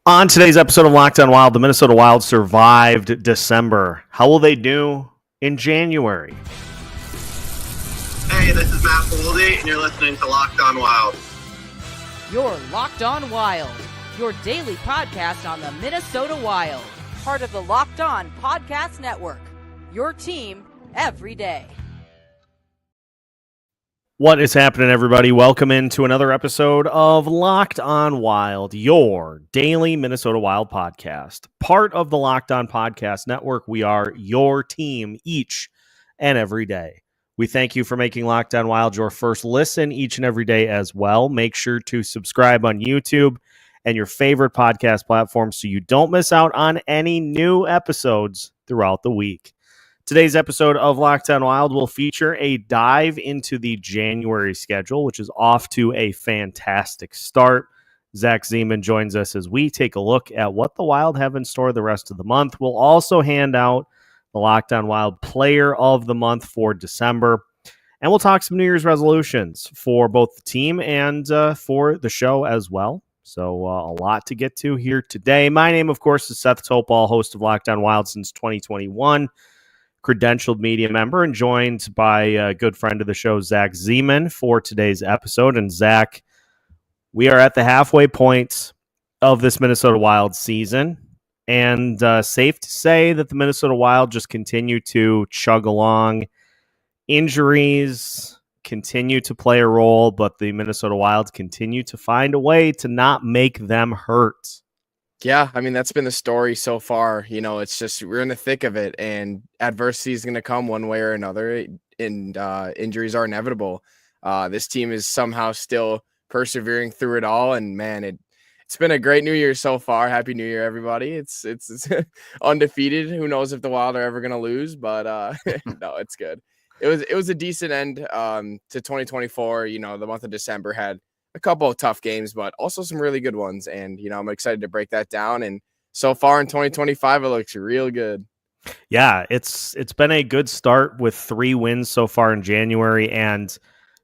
On today's episode of Locked On Wild, the Minnesota Wild survived December. How will they do in January? Hey, this is Matt Boldy, and you're listening to Locked On Wild. You're Locked On Wild, your daily podcast on the Minnesota Wild. Part of the Locked On Podcast Network, your team every day. What is happening, everybody? Welcome into another episode of Locked On Wild, your daily Minnesota Wild podcast. Part of the Locked On Podcast Network, we are your team each and every day. We thank you for making Locked On Wild your first listen each and every day as well. Make sure to subscribe on YouTube and your favorite podcast platform so you don't miss out on any new episodes throughout the week. Today's episode of Locked On Wild will feature a dive into the January schedule, which is off to a fantastic start. Zach Zeman joins us as we take a look at what the Wild have in store the rest of the month. We'll also hand out the Locked On Wild Player of the Month for December. And we'll talk some New Year's resolutions for both the team and for the show as well. So a lot to get to here today. My name, of course, is Seth Toupal, host of Locked On Wild since 2021. Credentialed media member, and joined by a good friend of the show, Zach Zeman, for today's episode. And Zach, we are at the halfway point of this Minnesota Wild season, and safe to say that the Minnesota Wild just continue to chug along. Injuries continue to play a role, but the Minnesota Wild continue to find a way to not make them hurt. Yeah, I mean, that's been the story so far. You know, it's just we're in the thick of it, and adversity is going to come one way or another, and injuries are inevitable. This team is somehow still persevering through it all, and man, it's been a great New Year so far. Happy New Year, everybody! It's undefeated. Who knows if the Wild are ever going to lose, but no, it's good. It was a decent end to 2024. You know, the month of December had a couple of tough games, but also some really good ones. And, you know, I'm excited to break that down. And so far in 2025, it looks real good. Yeah, it's been a good start with 3 wins so far in January. And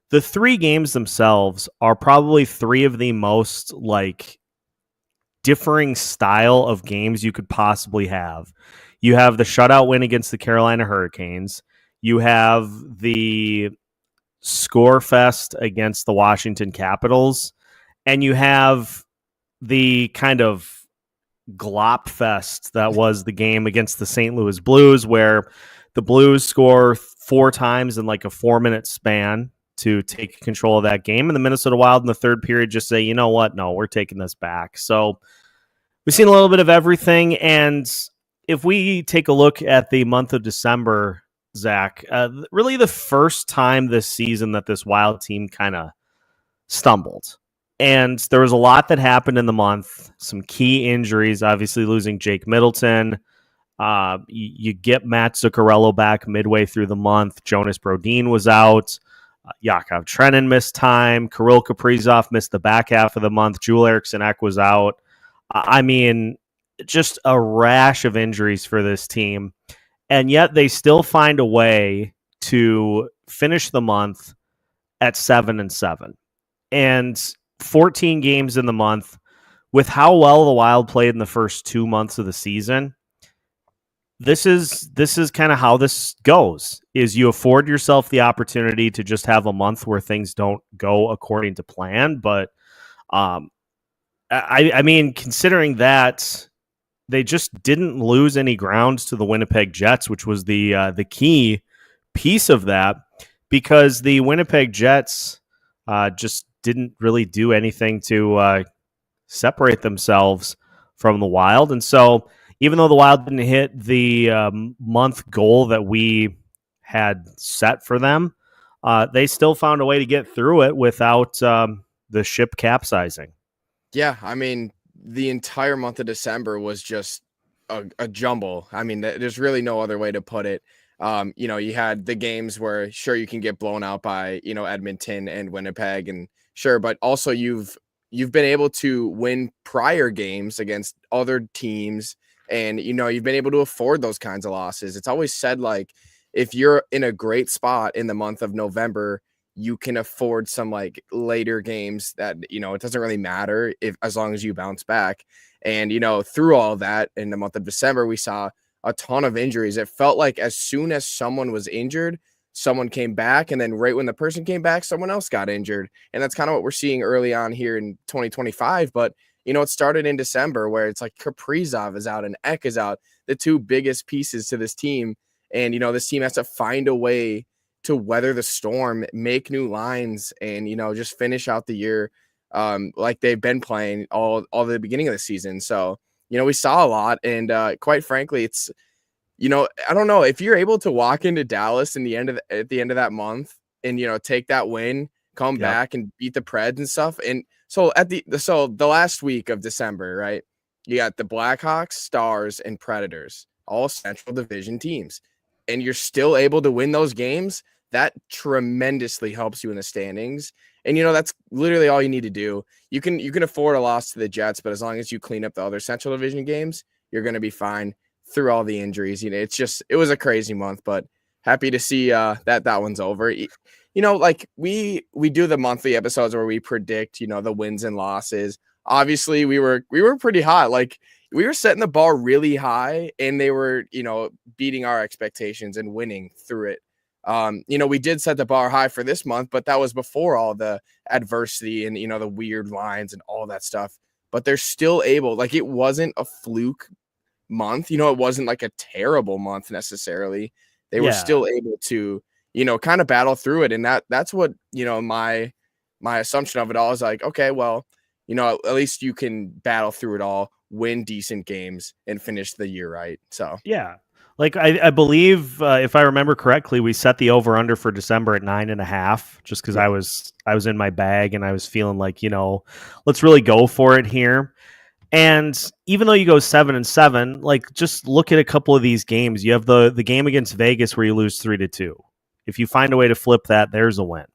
the 3 games themselves are probably 3 of the most differing style of games you could possibly have. You have the shutout win against the Carolina Hurricanes. You have the score fest against the Washington Capitals, and you have the kind of glop fest that was the game against the St. Louis Blues, where the Blues score 4 times in like a 4-minute span to take control of that game, and the Minnesota Wild in the third period just say, you know what, no, we're taking this back. So we've seen a little bit of everything, and if we take a look at the month of December, Zach, really the first time this season that this Wild team kind of stumbled. And there was a lot that happened in the month. Some key injuries, obviously losing Jake Middleton. You get Matt Zuccarello back midway through the month. Jonas Brodin was out. Yakov Trenin missed time. Kirill Kaprizov missed the back half of the month. Joel Eriksson-Ek was out. I mean, just a rash of injuries for this team. And yet they still find a way to finish the month at 7-7. And 14 games in the month, with how well the Wild played in the first 2 months of the season, this is kind of how this goes, is you afford yourself the opportunity to just have a month where things don't go according to plan. But I mean, considering that they just didn't lose any ground to the Winnipeg Jets, which was the key piece of that, because the Winnipeg Jets just didn't really do anything to separate themselves from the Wild. And so even though the Wild didn't hit the month goal that we had set for them, they still found a way to get through it without the ship capsizing. Yeah, I mean, the entire month of December was just a jumble. I mean, there's really no other way to put it. You know, you had the games where sure you can get blown out by, you know, Edmonton and Winnipeg, and sure, but also you've been able to win prior games against other teams, and you know, you've been able to afford those kinds of losses. It's always said, like, if you're in a great spot in the month of November, you can afford some like later games that, you know, it doesn't really matter as long as you bounce back. And, you know, through all that in the month of December, we saw a ton of injuries. It felt like as soon as someone was injured, someone came back. And then right when the person came back, someone else got injured. And that's kind of what we're seeing early on here in 2025. But, you know, it started in December where it's like Kaprizov is out and Ek is out, the two biggest pieces to this team. And, you know, this team has to find a way to weather the storm, make new lines, and, you know, just finish out the year like they've been playing all the beginning of the season. So, you know, we saw a lot, and quite frankly, it's, you know, I don't know if you're able to walk into Dallas at the end of that month and, you know, take that win, come back and beat the Preds and stuff. And so the last week of December, right, you got the Blackhawks, Stars, and Predators, all Central Division teams, and you're still able to win those games. That tremendously helps you in the standings. And, you know, that's literally all you need to do. You can afford a loss to the Jets, but as long as you clean up the other Central Division games, you're going to be fine through all the injuries. You know, it was a crazy month, but happy to see that one's over. You know, like we do the monthly episodes where we predict, you know, the wins and losses. Obviously, we were pretty hot. Like, we were setting the bar really high, and they were, you know, beating our expectations and winning through it. You know, we did set the bar high for this month, but that was before all the adversity and, you know, the weird lines and all that stuff. But they're still able, like, it wasn't a fluke month. You know, it wasn't like a terrible month necessarily. They were still able to, you know, kind of battle through it. And that's what, you know, my assumption of it all is like, okay, well, you know, at least you can battle through it all, win decent games, and finish the year right. So, yeah. Like I believe, if I remember correctly, we set the over/under for December at 9.5, just because I was in my bag and I was feeling like, you know, let's really go for it here. And even though you go 7-7, like, just look at a couple of these games. You have the game against Vegas where you lose 3-2. If you find a way to flip that, there's a win.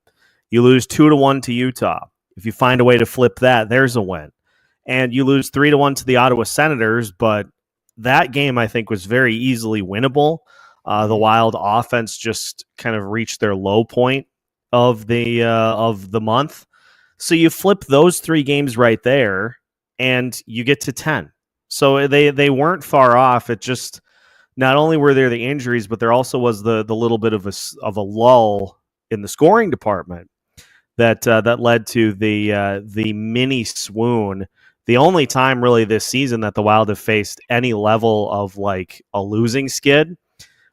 You lose 2-1 to Utah. If you find a way to flip that, there's a win. And you lose 3-1 to the Ottawa Senators, but that game, I think, was very easily winnable. The Wild offense just kind of reached their low point of the month. So you flip those three games right there, and you get to 10. So they weren't far off. It just, not only were there the injuries, but there also was the little bit of a lull in the scoring department that led to the mini swoon. The only time really this season that the Wild have faced any level of like a losing skid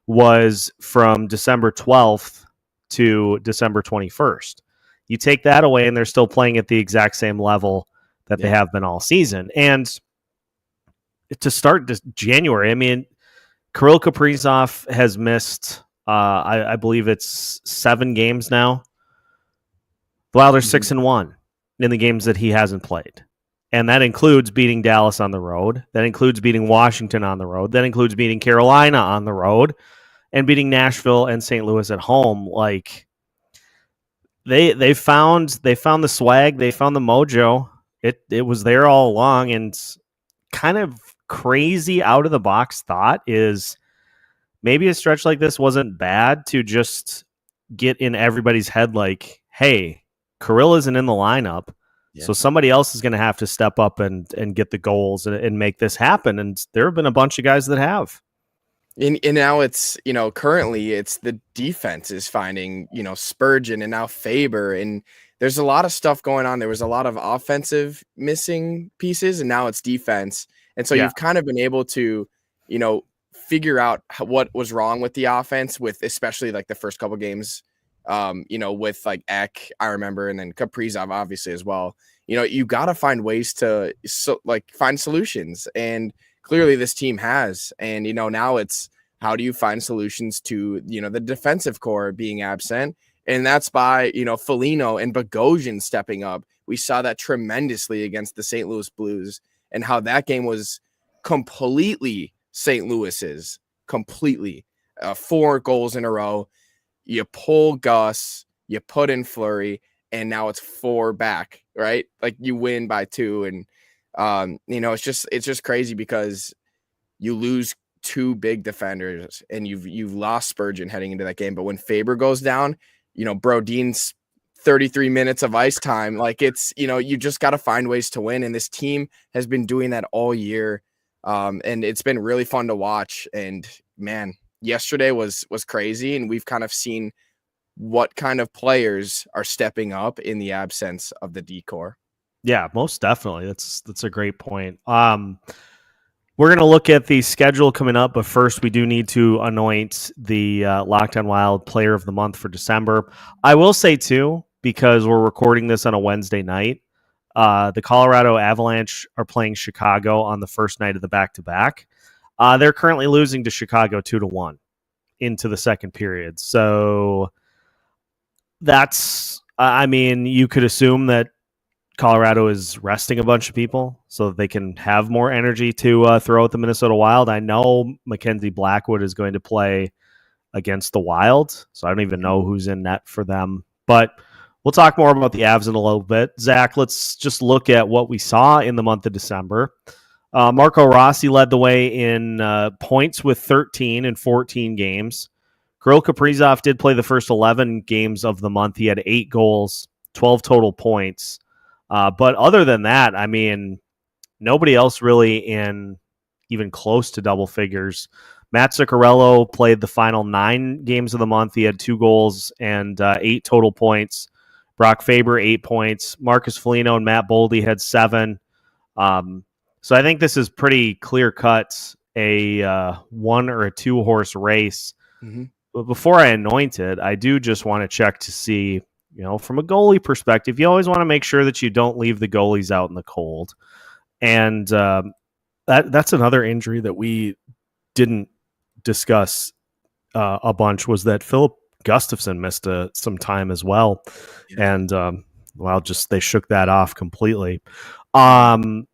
was from December 12th to December 21st. You take that away and they're still playing at the exact same level that they have been all season. And to start January, I mean, Kirill Kaprizov has missed, I believe it's 7 games now. The Wild are 6-1 in the games that he hasn't played. And that includes beating Dallas on the road. That includes beating Washington on the road. That includes beating Carolina on the road and beating Nashville and St. Louis at home. Like, they found the swag, they found the mojo. It was there all along. And kind of crazy out of the box thought is maybe a stretch like this wasn't bad to just get in everybody's head like, hey, Kirill isn't in the lineup. Yeah. So somebody else is going to have to step up and get the goals and make this happen. And there have been a bunch of guys that have. And now it's, you know, currently it's the defense is finding, you know, Spurgeon and now Faber. And there's a lot of stuff going on. There was a lot of offensive missing pieces, and now it's defense. And so you've kind of been able to, you know, figure out what was wrong with the offense, with especially like the first couple games. You know, with like Ek, I remember, and then Kaprizov obviously as well. You know, you got to find ways to find solutions, and clearly this team has. And, you know, now it's how do you find solutions to, you know, the defensive core being absent, and that's by, you know, Foligno and Bogosian stepping up. We saw that tremendously against the St. Louis Blues, and how that game was completely St. Louis's, completely 4 goals in a row. You pull Gus, you put in Fleury, and now it's 4 back, right? Like, you win by 2. And, you know, it's just crazy because you lose 2 big defenders, and you've lost Spurgeon heading into that game. But when Faber goes down, you know, Brodin's 33 minutes of ice time. Like it's, you just got to find ways to win. And this team has been doing that all year. And it's been really fun to watch. And man, yesterday was crazy. And we've kind of seen what kind of players are stepping up in the absence of the decor. Yeah, most definitely. That's a great point. We're going to look at the schedule coming up, but first we do need to anoint the Locked On Wild Player of the Month for December. I will say, too, because we're recording this on a Wednesday night, the Colorado Avalanche are playing Chicago on the first night of the back-to-back. They're currently losing to Chicago 2-1 into the second period. So that's, you could assume that Colorado is resting a bunch of people so that they can have more energy to throw at the Minnesota Wild. I know Mackenzie Blackwood is going to play against the Wild, so I don't even know who's in net for them. But we'll talk more about the Avs in a little bit. Zach, let's just look at what we saw in the month of December. Marco Rossi led the way in points with 13 in 14 games. Kirill Kaprizov did play the first 11 games of the month. He had 8 goals, 12 total points. But other than that, nobody else really in even close to double figures. Matt Zuccarello played the final 9 games of the month. He had 2 goals and 8 total points. Brock Faber, 8 points. Marcus Foligno and Matt Boldy had 7. So I think this is pretty clear-cut, a 1 or a 2 horse race. Mm-hmm. But before I anoint it, I do just want to check to see, from a goalie perspective, you always want to make sure that you don't leave the goalies out in the cold. And that's another injury that we didn't discuss a bunch, was that Philip Gustafson missed some time as well. Yeah. And, they shook that off completely. Goalie-wise,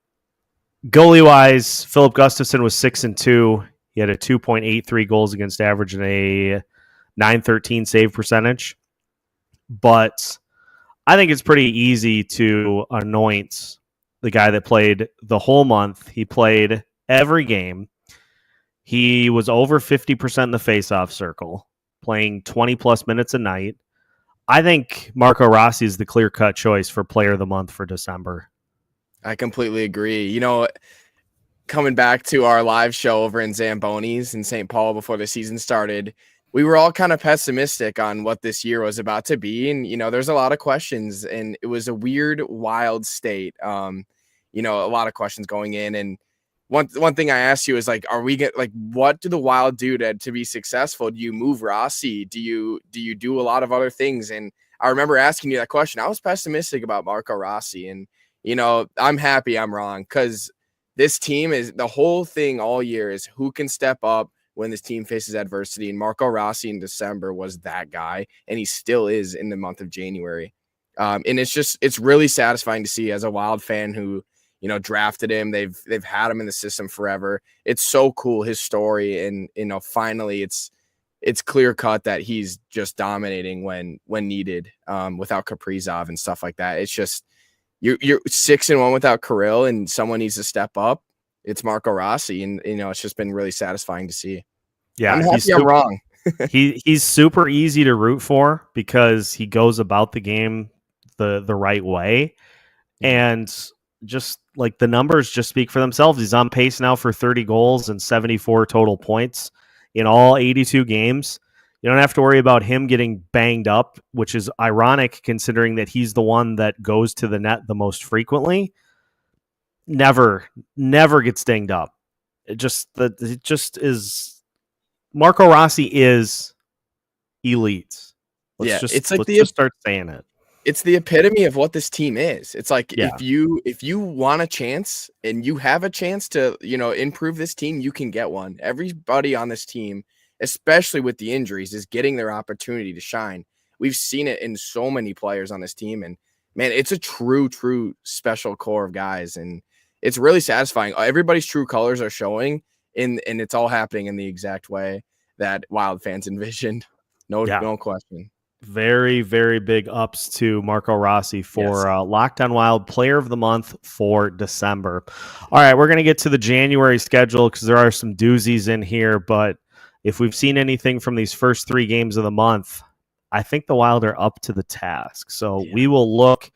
Philip Gustafson was 6-2. He had a 2.83 goals against average and a .913 save percentage. But I think it's pretty easy to anoint the guy that played the whole month. He played every game. He was over 50% in the faceoff circle, playing 20-plus minutes a night. I think Marco Rossi is the clear-cut choice for Player of the Month for December. I completely agree. Coming back to our live show over in Zamboni's in St. Paul before the season started, we were all kind of pessimistic on what this year was about to be. And, there's a lot of questions, and it was a weird, wild state. A lot of questions going in. And one thing I asked you is what do the Wild do to be successful? Do you move Rossi? Do you do a lot of other things? And I remember asking you that question. I was pessimistic about Marco Rossi, and, I'm happy I'm wrong, because this team is, the whole thing all year is who can step up when this team faces adversity. And Marco Rossi in December was that guy, and he still is in the month of January. And it's really satisfying to see as a Wild fan who, drafted him. They've had him in the system forever. It's so cool, his story. And, finally it's clear cut that he's just dominating when needed, without Kaprizov and stuff like that. It's just, you're 6-1 without Kirill, and someone needs to step up. It's Marco Rossi, and it's just been really satisfying to see. Yeah, I'm happy I'm wrong. he's super easy to root for because he goes about the game the right way, and just like the numbers just speak for themselves. He's on pace now for 30 goals and 74 total points in all 82 games. You don't have to worry about him getting banged up, which is ironic considering that he's the one that goes to the net the most frequently. Never gets dinged up. It just is. Marco Rossi is elite. Let's just start saying it. It's the epitome of what this team is. It's like, if you want a chance and you have a chance to, improve this team, you can get one. Everybody on this team, especially with the injuries, is getting their opportunity to shine. We've seen it in so many players on this team, and man, it's a true special core of guys, and it's really satisfying. Everybody's true colors are showing, and it's all happening in the exact way that Wild fans envisioned. No question. Very, very big ups to Marco Rossi for Locked On Wild Player of the Month for December. All right, we're going to get to the January schedule because there are some doozies in here, but if we've seen anything from these first 3 games of the month, I think the Wild are up to the task. So we will look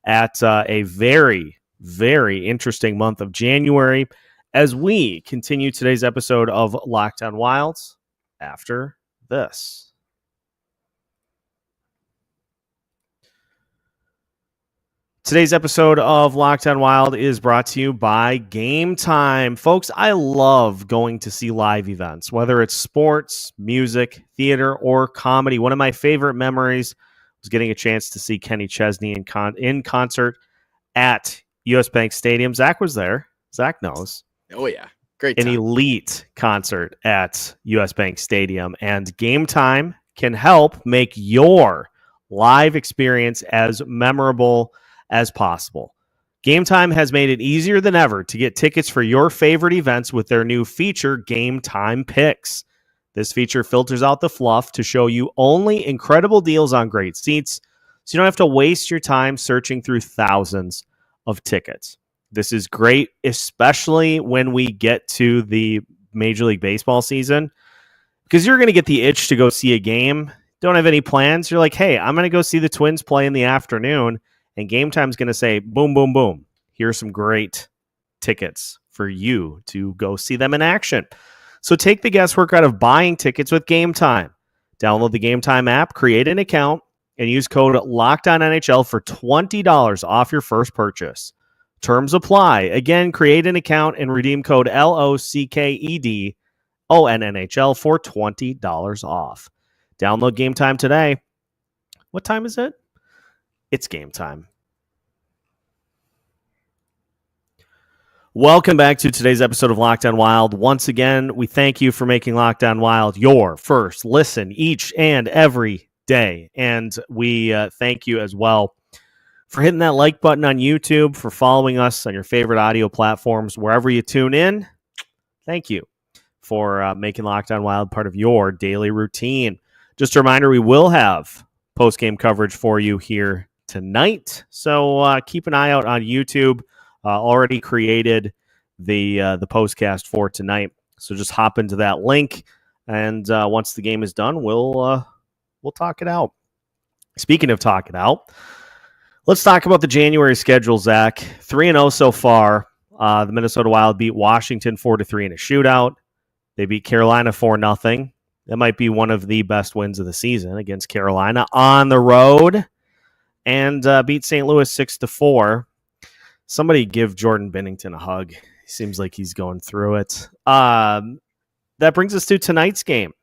at a very, very interesting month of January as we continue today's episode of Locked On Wilds after this. Today's episode of Locked On Wild is brought to you by Game Time. Folks, I love going to see live events, whether it's sports, music, theater, or comedy. One of my favorite memories was getting a chance to see Kenny Chesney in concert at US Bank Stadium. Zach was there. Zach knows. Oh, yeah. Great time. An elite concert at US Bank Stadium. And Game Time can help make your live experience as memorable as possible. Game Time has made it easier than ever to get tickets for your favorite events with their new feature, Game Time Picks. This feature filters out the fluff to show you only incredible deals on great seats, so you don't have to waste your time searching through thousands of tickets. This is great, especially when we get to the Major League Baseball season, because you're going to get the itch to go see a game. Don't have any plans. You're like, hey, I'm going to go see the Twins play in the afternoon. And Game Time's going to say, boom, boom, boom. Here's some great tickets for you to go see them in action. So take the guesswork out of buying tickets with Game Time. Download the Game Time app, create an account, and use code LOCKEDONNHL for $20 off your first purchase. Terms apply. Again, create an account and redeem code LOCKEDONNHL for $20 off. Download Game Time today. What time is it? It's game time. Welcome back to today's episode of Locked On Wild. Once again, we thank you for making Locked On Wild your first listen each and every day. And we thank you as well for hitting that like button on YouTube, for following us on your favorite audio platforms, wherever you tune in. Thank you for making Locked On Wild part of your daily routine. Just a reminder, we will have post-game coverage for you here tonight, so keep an eye out on YouTube. Already created the postcast for tonight, so just hop into that link, and once the game is done, we'll talk it out. Speaking of talking out, let's talk about the January schedule. Zach, 3-0 so far. The Minnesota Wild beat Washington 4-3 in a shootout. They beat Carolina 4-0. That might be one of the best wins of the season against Carolina on the road. And beat St. Louis 6-4. Somebody give Jordan Binnington a hug. He seems like he's going through it. That brings us to tonight's game.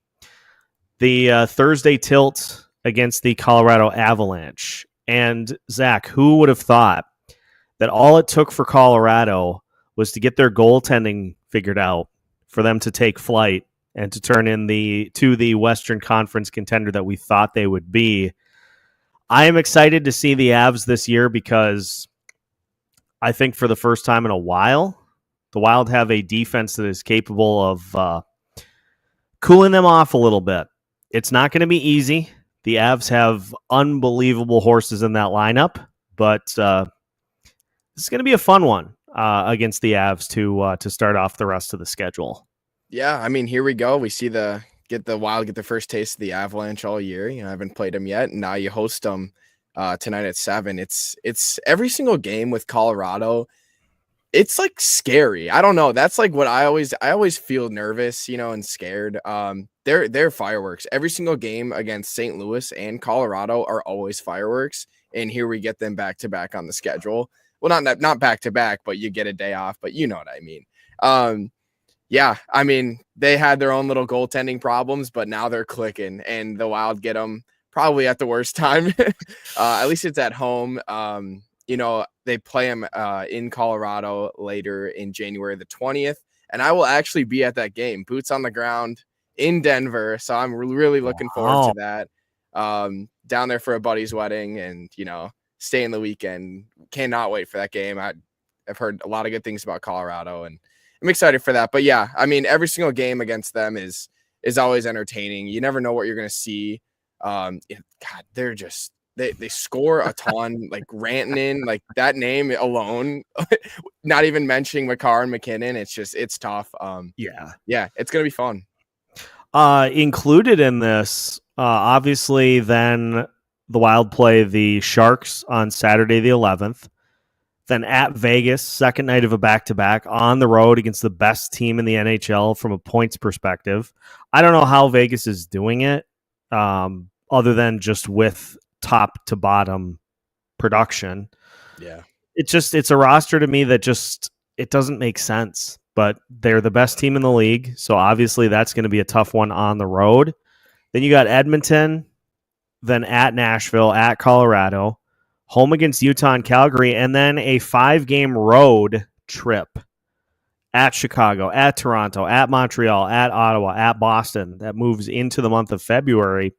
The Thursday tilt against the Colorado Avalanche. And Zach, who would have thought that all it took for Colorado was to get their goaltending figured out for them to take flight and to turn in to the Western Conference contender that we thought they would be. I am excited to see the Avs this year because I think for the first time in a while, the Wild have a defense that is capable of cooling them off a little bit. It's not going to be easy. The Avs have unbelievable horses in that lineup, but this is going to be a fun one against the Avs to start off the rest of the schedule. Yeah, I mean, here we go. We see the Wild get the first taste of the Avalanche all year. I haven't played them yet. And now you host them tonight at 7. It's every single game with Colorado. It's like scary. I don't know. That's like what I always feel nervous, and scared. They're fireworks. Every single game against St. Louis and Colorado are always fireworks. And here we get them back to back on the schedule. Well, not back to back, but you get a day off. But you know what I mean. Yeah, I mean, they had their own little goaltending problems, but now they're clicking, and the Wild get them probably at the worst time. At least it's at home. They play them in Colorado later in January the 20th, and I will actually be at that game, boots on the ground in Denver. So I'm really looking forward to that. Down there for a buddy's wedding and, staying the weekend. Cannot wait for that game. I've heard a lot of good things about Colorado, and I'm excited for that. But yeah, I mean, every single game against them is always entertaining. You never know what you're going to see. God, they're just, they score a ton, like Rantanen, like that name alone, not even mentioning Makar and McKinnon. It's tough. Yeah, it's going to be fun. Included in this Obviously, then the Wild play the Sharks on Saturday the 11th. Then at Vegas, second night of a back-to-back on the road against the best team in the NHL from a points perspective. I don't know how Vegas is doing it, other than just with top to bottom production. Yeah. It's a roster to me that just, it doesn't make sense, but they're the best team in the league. So obviously that's going to be a tough one on the road. Then you got Edmonton, then at Nashville, at Colorado, home against Utah and Calgary, and then a 5-game road trip at Chicago, at Toronto, at Montreal, at Ottawa, at Boston. That moves into the month of February.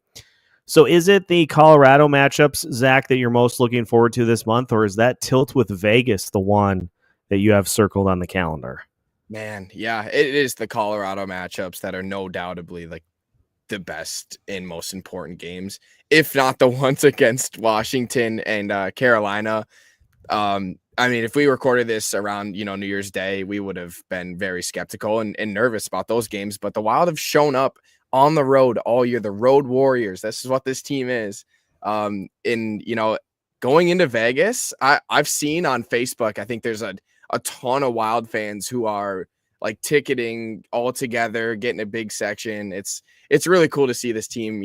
So is it the Colorado matchups, Zach, that you're most looking forward to this month, or is that tilt with Vegas the one that you have circled on the calendar? Man, yeah, it is the Colorado matchups that are no doubtably like the best and most important games, if not the ones against Washington and Carolina. I mean, if we recorded this around, New Year's Day, we would have been very skeptical and nervous about those games. But the Wild have shown up on the road all year. The road warriors. This is what this team is. Going into Vegas, I've seen on Facebook, I think there's a ton of Wild fans who are like ticketing all together, getting a big section. It's really cool to see this team,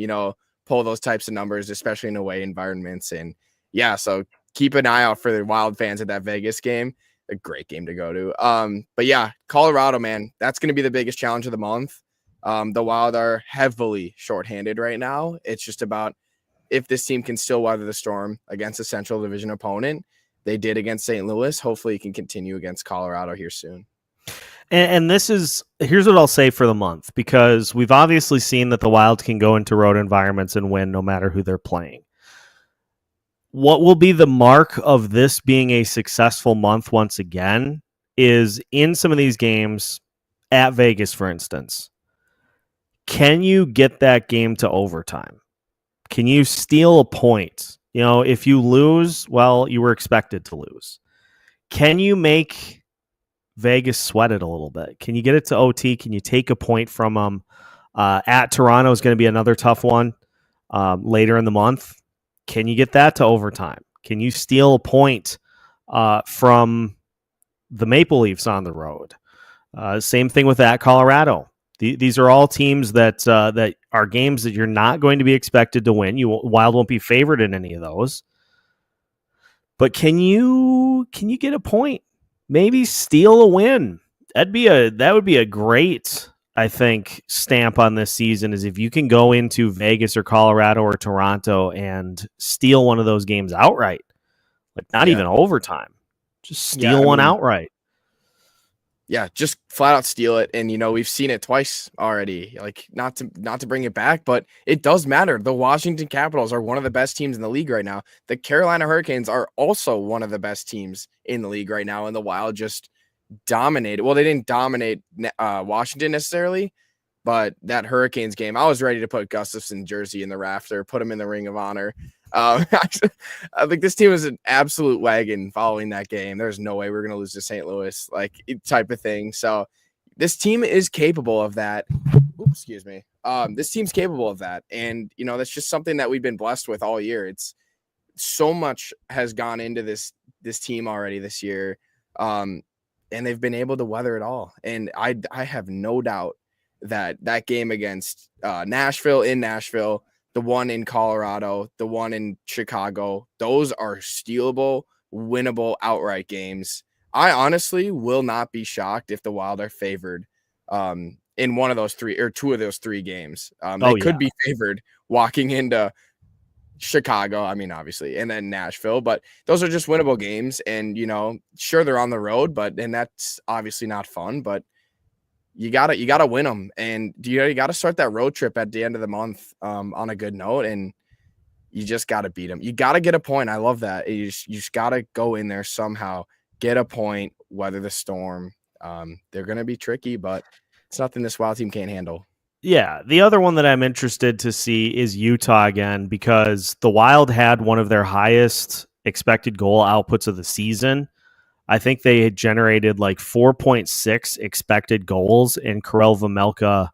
pull those types of numbers, especially in away environments. And yeah, so keep an eye out for the Wild fans at that Vegas game. A great game to go to. But yeah, Colorado, man, that's going to be the biggest challenge of the month. The Wild are heavily shorthanded right now. It's just about if this team can still weather the storm against a Central Division opponent. They did against St. Louis. Hopefully, it can continue against Colorado here soon. And here's what I'll say for the month, because we've obviously seen that the Wild can go into road environments and win no matter who they're playing. What will be the mark of this being a successful month once again is in some of these games at Vegas, for instance. Can you get that game to overtime? Can you steal a point? If you lose, well, you were expected to lose. Can you make Vegas sweat it a little bit? Can you get it to OT? Can you take a point from them? At Toronto is going to be another tough one later in the month. Can you get that to overtime? Can you steal a point from the Maple Leafs on the road? Same thing with that Colorado. These are all teams that are games that you're not going to be expected to win. Wild won't be favored in any of those. But can you get a point? Maybe steal a win. That would be a great, I think, stamp on this season, is if you can go into Vegas or Colorado or Toronto and steal one of those games outright. Like not even overtime. Just steal one outright. Yeah, just flat out steal it. And, we've seen it twice already, like not to bring it back, but it does matter. The Washington Capitals are one of the best teams in the league right now. The Carolina Hurricanes are also one of the best teams in the league right now. And the Wild just dominated. Well, they didn't dominate Washington necessarily, but that Hurricanes game, I was ready to put Gustafsson jersey in the rafter, put him in the Ring of Honor. I think this team was an absolute wagon following that game. There's no way we're going to lose to St. Louis, type of thing. So this team is capable of that. Oops, excuse me. This team's capable of that. And, that's just something that we've been blessed with all year. It's so much has gone into this team already this year. And they've been able to weather it all. And I have no doubt that game against Nashville, the one in Colorado, the one in Chicago, those are stealable, winnable, outright games. I honestly will not be shocked if the Wild are favored in one of those three or two of those three games. They could be favored walking into Chicago, obviously, and then Nashville, but those are just winnable games. And, sure, they're on the road, and that's obviously not fun, but you gotta win them, and you gotta start that road trip at the end of the month on a good note, and you just gotta beat them. You gotta get a point. I love that. You just gotta go in there somehow, get a point, weather the storm. They're gonna be tricky, but it's nothing this Wild team can't handle. Yeah, the other one that I'm interested to see is Utah again, because the Wild had one of their highest expected goal outputs of the season. I think they had generated 4.6 expected goals, and Kirill Kaprizov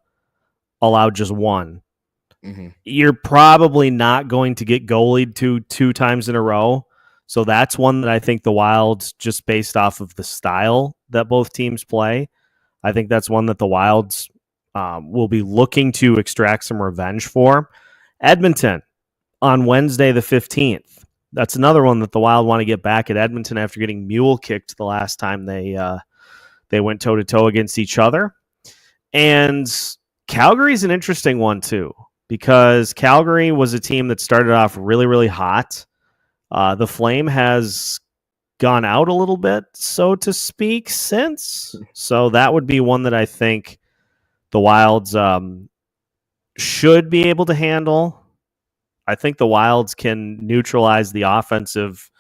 allowed just one. you're probably not going to get goalied two times in a row. So that's one that I think the Wild, just based off of the style that both teams play, I think that's one that the Wilds will be looking to extract some revenge for. Edmonton on Wednesday the 15th. That's another one that the Wild want to get back at Edmonton after getting mule kicked the last time they went toe-to-toe against each other. And Calgary's an interesting one too, because Calgary was a team that started off really, really hot. The flame has gone out a little bit, so to speak, since. So that would be one that I think the Wilds should be able to handle. I think the Wilds can neutralize the offensive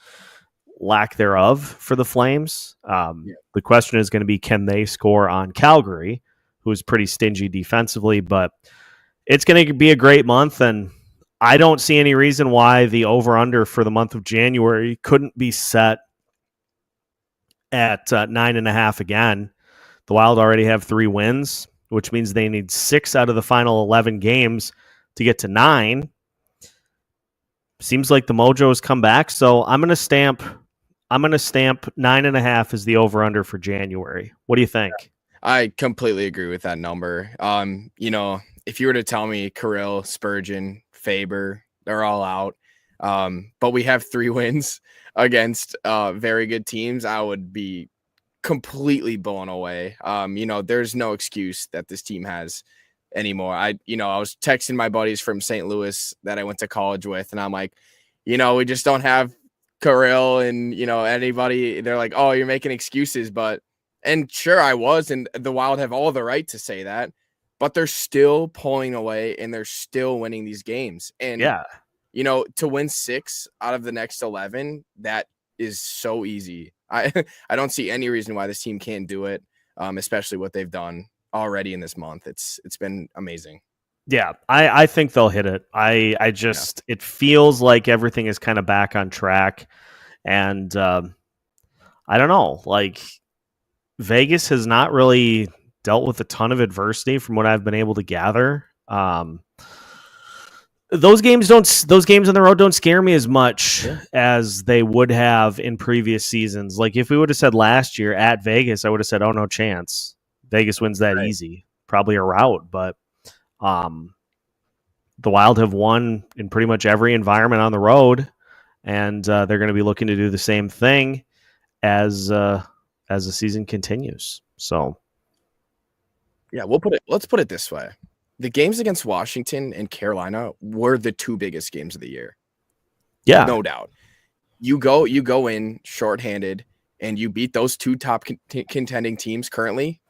lack thereof for the Flames. The question is going to be, can they score on Calgary, who is pretty stingy defensively? But it's going to be a great month, and I don't see any reason why the over-under for the month of January couldn't be set at 9.5 again. The Wild already have 3 wins, which means they need 6 out of the final 11 games to get to 9. Seems like the mojo has come back, so I'm going to stamp 9.5 as the over-under for January. What do you think? I completely agree with that number. If you were to tell me Kirill, Spurgeon, Faber, they're all out, but we have 3 wins against very good teams, I would be completely blown away. There's no excuse that this team has anymore. I was texting my buddies from St. Louis that I went to college with, and I'm like, we just don't have Kirill and, anybody. They're like, oh, you're making excuses, and sure I was, and the Wild have all the right to say that, but they're still pulling away and they're still winning these games. And, to win 6 out of the next 11, that is so easy. I don't see any reason why this team can't do it, especially what they've done already in this month. It's been amazing. Yeah, I think they'll hit it. It feels like everything is kind of back on track. And I don't know, like Vegas has not really dealt with a ton of adversity from what I've been able to gather. Those games on the road don't scare me as much as they would have in previous seasons. Like if we would have said last year at Vegas, I would have said, oh, no chance. Vegas wins that easy. Probably a rout, but the Wild have won in pretty much every environment on the road, and they're going to be looking to do the same thing as the season continues. So, yeah, let's put it this way. The games against Washington and Carolina were the 2 biggest games of the year. Yeah, no doubt. You go in shorthanded and you beat those 2 top contending teams currently.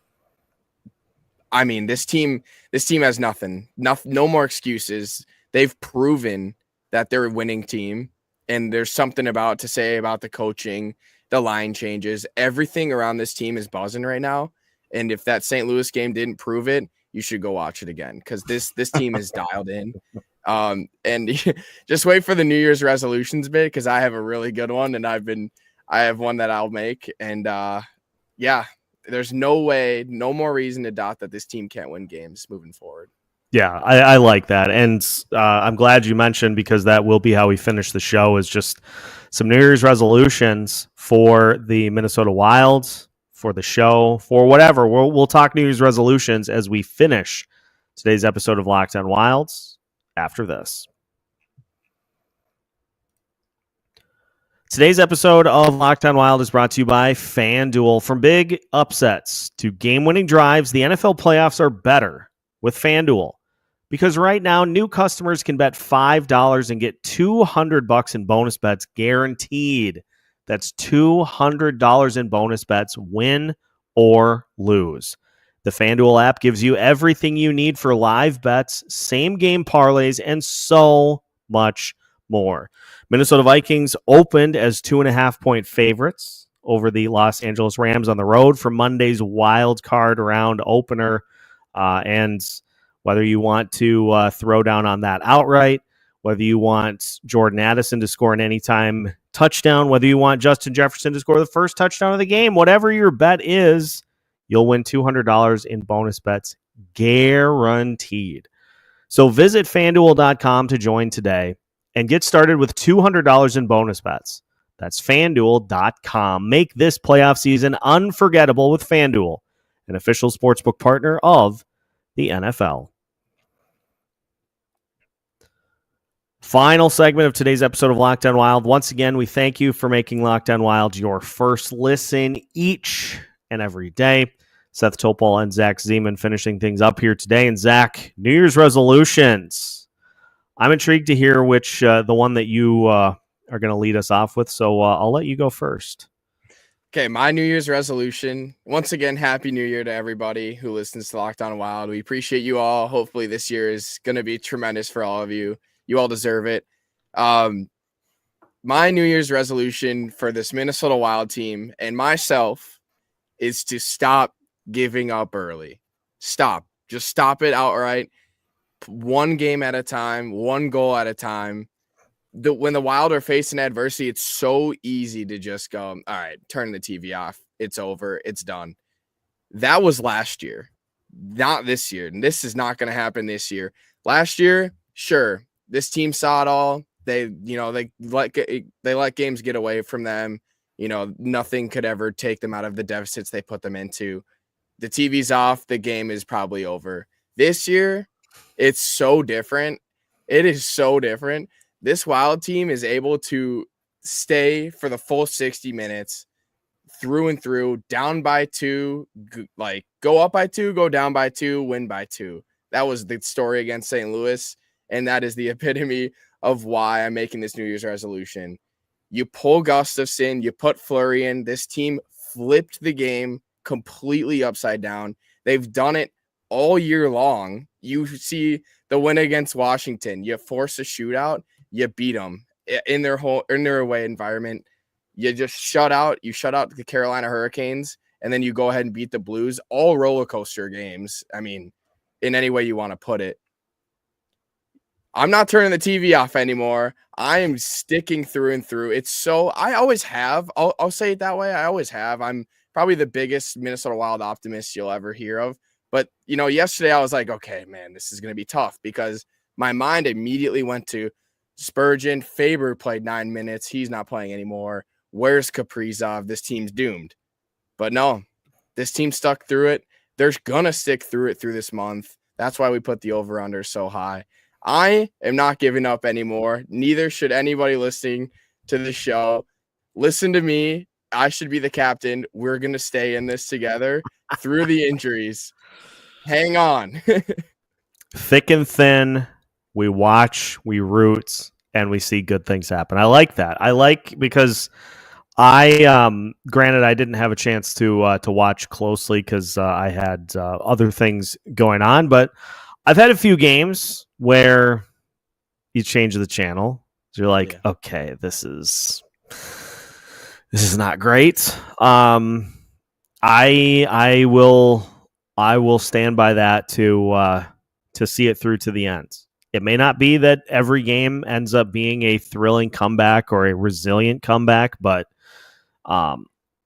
I mean, this team has nothing. No more excuses. They've proven that they're a winning team, and there's something to say about the coaching, the line changes, everything around this team is buzzing right now. And if that St. Louis game didn't prove it, you should go watch it again, because this team is dialed in. And just wait for the New Year's resolutions bit, because I have a really good one, and I have one that I'll make. And there's no more reason to doubt that this team can't win games moving forward. Yeah, I like that. And I'm glad you mentioned, because that will be how we finish the show, is just some New Year's resolutions for the Minnesota Wild, for the show, for whatever. We'll talk New Year's resolutions as we finish today's episode of Locked On Wilds after this. Today's episode of Locked On Wild is brought to you by FanDuel. From big upsets to game-winning drives, the NFL playoffs are better with FanDuel. Because right now, new customers can bet $5 and get $200 in bonus bets guaranteed. That's $200 in bonus bets, win or lose. The FanDuel app gives you everything you need for live bets, same-game parlays, and so much more. Minnesota Vikings opened as 2.5-point favorites over the Los Angeles Rams on the road for Monday's wild card round opener. And whether you want to throw down on that outright, whether you want Jordan Addison to score an anytime touchdown, whether you want Justin Jefferson to score the first touchdown of the game, whatever your bet is, you'll win $200 in bonus bets guaranteed. So visit FanDuel.com to join today and get started with $200 in bonus bets. That's FanDuel.com. Make this playoff season unforgettable with FanDuel, an official sportsbook partner of the NFL. Final segment of today's episode of Locked On Wild. Once again, we thank you for making Locked On Wild your first listen each and every day. Seth Toupal and Zach Zeman finishing things up here today. And Zach, New Year's resolutions. I'm intrigued to hear which the one that you are going to lead us off with. So I'll let you go first. Okay, my New Year's resolution. Once again, Happy New Year to everybody who listens to Locked On Wild. We appreciate you all. Hopefully this year is going to be tremendous for all of you. You all deserve it. My New Year's resolution for this Minnesota Wild team and myself is to stop giving up early. Stop. Just stop it outright. One game at a time, one goal at a time. When the Wild are facing adversity, it's so easy to just go, all right, turn the TV off. It's over. It's done. That was last year, not this year. And this is not going to happen this year. Last year, sure, this team saw it all. They let games get away from them. Nothing could ever take them out of the deficits they put them into. The TV's off. The game is probably over. This year, it's so different. It is so different. This Wild team is able to stay for the full 60 minutes through and through, down by 2, like go up by 2, go down by 2, win by 2. That was the story against St. Louis, and that is the epitome of why I'm making this New Year's resolution. You pull Gustafsson, you put Fleury in. This team flipped the game completely upside down. They've done it all year long. You see the win against Washington. You force a shootout. You beat them in their away environment. You just shut out the Carolina Hurricanes, and then you go ahead and beat the Blues. All roller coaster games. I mean, in any way you want to put it. I'm not turning the TV off anymore. I am sticking through and through. I always have. I'll say it that way. I always have. I'm probably the biggest Minnesota Wild optimist you'll ever hear of. But, yesterday I was like, okay, man, this is going to be tough because my mind immediately went to Spurgeon. Faber played 9 minutes. He's not playing anymore. Where's Kaprizov? This team's doomed. But no, this team stuck through it. They're going to stick through it through this month. That's why we put the over-under so high. I am not giving up anymore. Neither should anybody listening to the show. Listen to me. I should be the captain. We're going to stay in this together through the injuries. Hang on. Thick and thin. We watch, we root, and we see good things happen. I like that. Because granted, I didn't have a chance to watch closely because I had other things going on, but I've had a few games where you change the channel. So you're like, okay, this is not great. I will stand by that to see it through to the end. It may not be that every game ends up being a thrilling comeback or a resilient comeback, but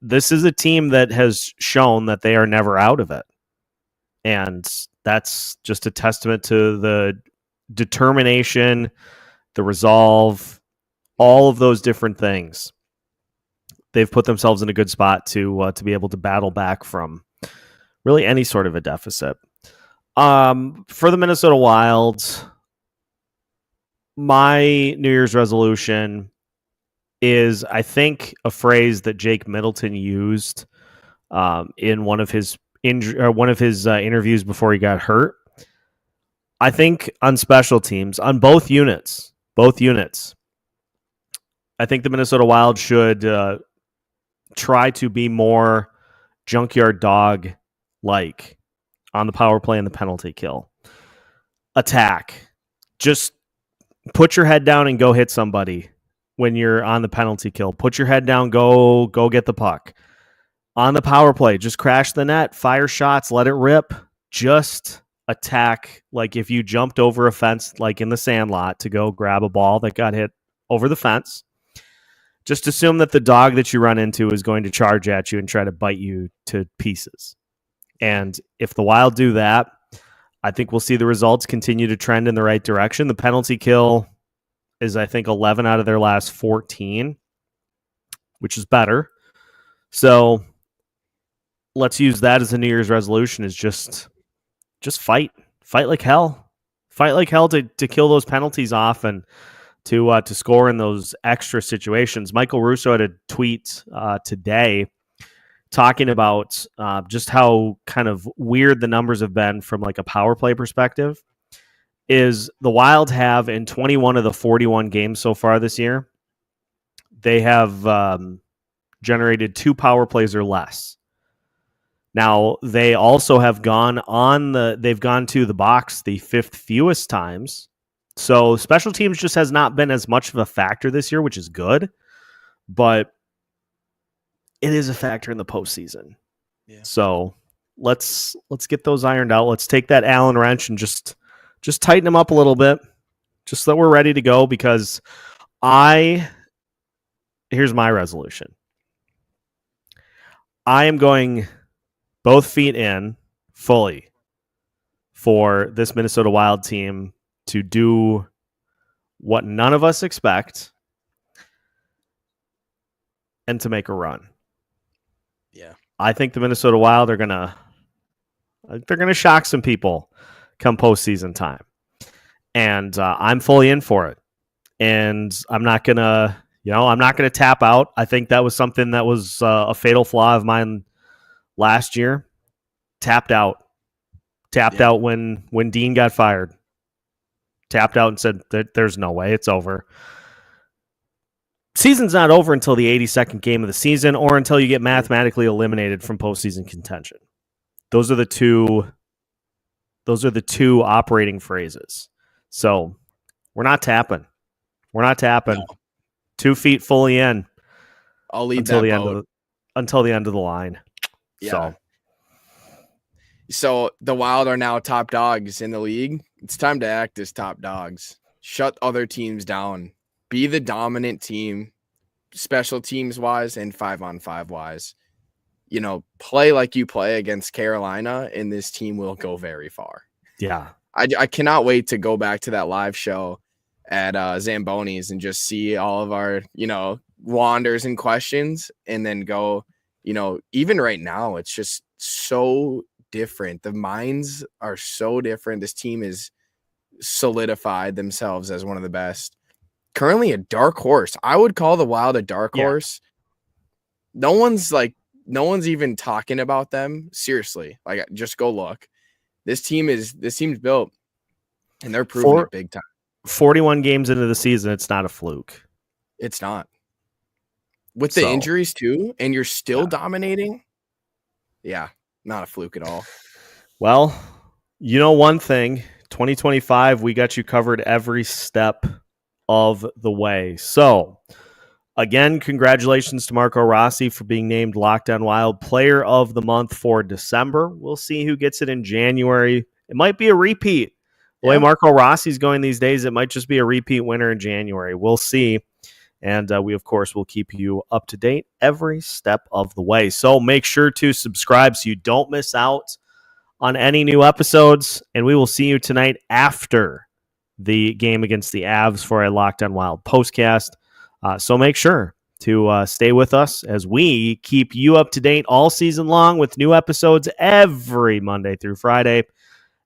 this is a team that has shown that they are never out of it. And that's just a testament to the determination, the resolve, all of those different things. They've put themselves in a good spot to be able to battle back from really any sort of a deficit. For the Minnesota Wild, my New Year's resolution is, I think, a phrase that Jake Middleton used in one of his interviews before he got hurt. I think on special teams, on both units, I think the Minnesota Wild should try to be more junkyard dog-like on the power play and the penalty kill. Attack. Just put your head down and go hit somebody when you're on the penalty kill. Put your head down, go get the puck. On the power play, just crash the net, fire shots, let it rip. Just attack like if you jumped over a fence like in the Sandlot to go grab a ball that got hit over the fence. Just assume that the dog that you run into is going to charge at you and try to bite you to pieces. And if the Wild do that, I think we'll see the results continue to trend in the right direction. The penalty kill is, I think, 11 out of their last 14, which is better. So let's use that as a New Year's resolution, is just fight like hell. Fight like hell to kill those penalties off and to score in those extra situations. Michael Russo had a tweet today talking about just how kind of weird the numbers have been from like a power play perspective. Is the Wild have, in 21 of the 41 games so far this year, they have generated 2 power plays or less. Now, they also have gone to the box the 5th fewest times. So special teams just has not been as much of a factor this year, which is good, but it is a factor in the postseason. Yeah. So let's get those ironed out. Let's take that Allen wrench and just tighten them up a little bit, just so we're ready to go, because here's my resolution. I am going both feet in fully for this Minnesota Wild team to do what none of us expect and to make a run. Yeah. I think the Minnesota Wild are gonna shock some people come postseason time. And I'm fully in for it. And I'm not gonna tap out. I think that was something that was a fatal flaw of mine last year. Tapped out when Dean got fired. Tapped out and said that there's no way, it's over. Season's not over until the 82nd game of the season, or until you get mathematically eliminated from postseason contention. Those are the two operating phrases. So we're not tapping. No. 2 feet fully in. I'll lead until the end of the line. Yeah. So the Wild are now top dogs in the league. It's time to act as top dogs. Shut other teams down. Be the dominant team, special teams wise and 5-on-5 wise. Play like you play against Carolina, and this team will go very far. Yeah. I cannot wait to go back to that live show at Zamboni's and just see all of our, wanders and questions, and then go, even right now, it's just so different. The minds are so different. This team is solidified themselves as one of the best. Currently a dark horse. I would call the Wild a dark horse. No one's even talking about them. Seriously. Like, just go look. This team's built, and they're proving it big time. 41 games into the season, it's not a fluke. It's not. With the injuries too, and you're still dominating. Yeah, not a fluke at all. Well, one thing, 2025, we got you covered every step of the way. So, again, congratulations to Marco Rossi for being named Locked On Wild Player of the Month for December. We'll see who gets it in January. It might be a repeat. The way Marco Rossi's going these days, it might just be a repeat winner in January. We'll see. And we, of course, will keep you up to date every step of the way. So make sure to subscribe so you don't miss out on any new episodes. And we will see you tonight after the game against the Avs for a Locked On Wild postcast. So make sure to stay with us as we keep you up to date all season long with new episodes every Monday through Friday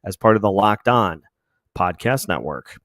as part of the Locked On Podcast Network.